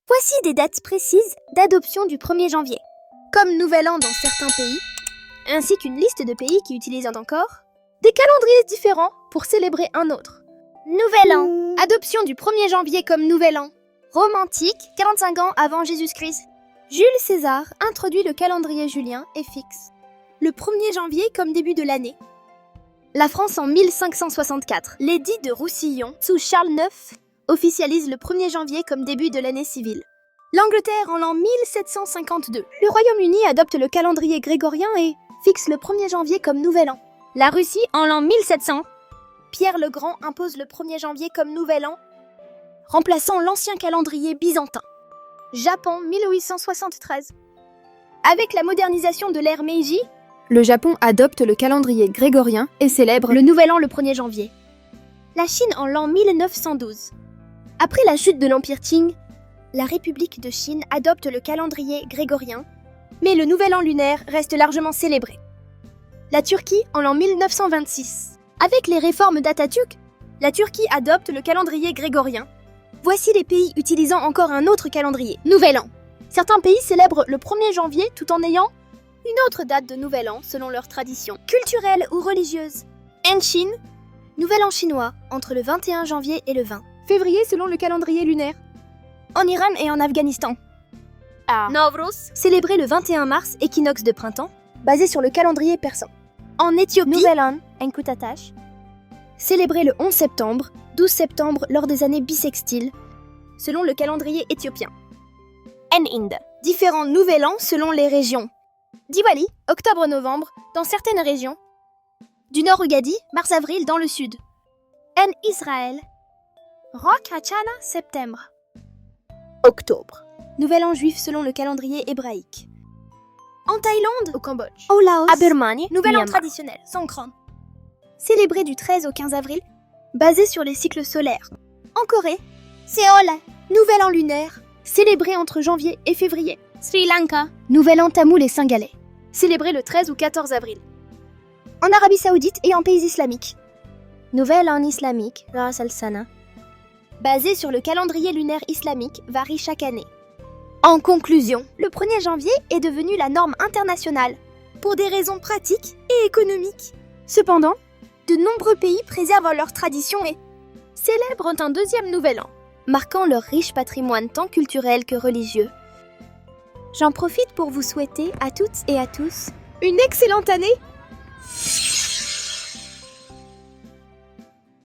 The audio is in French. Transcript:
Voici des dates précises d'adoption du 1er janvier, comme Nouvel An dans certains pays, ainsi qu'une liste de pays qui utilisent encore des calendriers différents pour célébrer un autre. Nouvel An, adoption du 1er janvier comme Nouvel An. Rome antique, 45 ans avant Jésus-Christ. Jules César introduit le calendrier julien et fixe le 1er janvier comme début de l'année. La France en 1564, l'édit de Roussillon, sous Charles IX, officialise le 1er janvier comme début de l'année civile. L'Angleterre en l'an 1752. Le Royaume-Uni adopte le calendrier grégorien et fixe le 1er janvier comme Nouvel An. La Russie en l'an 1700. Pierre le Grand impose le 1er janvier comme Nouvel An, remplaçant l'ancien calendrier byzantin. Japon 1873. Avec la modernisation de l'ère Meiji, Le Japon adopte le calendrier grégorien et célèbre le Nouvel An le 1er janvier. La Chine en l'an 1912. Après la chute de l'Empire Qing, la République de Chine adopte le calendrier grégorien, mais le Nouvel An lunaire reste largement célébré. La Turquie en l'an 1926. Avec les réformes d'Atatürk, la Turquie adopte le calendrier grégorien. Voici les pays utilisant encore un autre calendrier, Nouvel An. Certains pays célèbrent le 1er janvier tout en ayant une autre date de Nouvel An selon leur tradition, culturelle ou religieuse. En Chine, Nouvel An chinois, entre le 21 janvier et le 20 février selon le calendrier lunaire. en Iran et en Afghanistan. Nowruz, célébré le 21 mars, équinoxe de printemps, basé sur le calendrier persan. En Éthiopie, Nouvel An, Enkutatash, célébré le 11 septembre, 12 septembre lors des années bissextiles, selon le calendrier éthiopien. En Inde, différents Nouvel An selon les régions. Diwali, octobre-novembre, dans certaines régions. Du nord Ugadi, mars-avril dans le sud. En Israël, Rosh Hashanah, septembre. Octobre. Nouvel An juif selon le calendrier hébraïque. En Thaïlande, au Cambodge, au Laos, à Birmanie, Nouvel An traditionnel, Songkran. Célébré du 13 au 15 avril, basé sur les cycles solaires. En Corée, Séoul, Nouvel An lunaire, célébré entre janvier et février. Sri Lanka, Nouvel An tamoul et singalais, célébré le 13 ou 14 avril. En Arabie Saoudite et en pays islamiques. Nouvel An islamique, Ras al-Sana, basé sur le calendrier lunaire islamique, varie chaque année. En conclusion, le 1er janvier est devenu la norme internationale, pour des raisons pratiques et économiques. Cependant, de nombreux pays préservent leurs traditions et célèbrent un deuxième Nouvel An, marquant leur riche patrimoine tant culturel que religieux. J'en profite pour vous souhaiter à toutes et à tous une excellente année.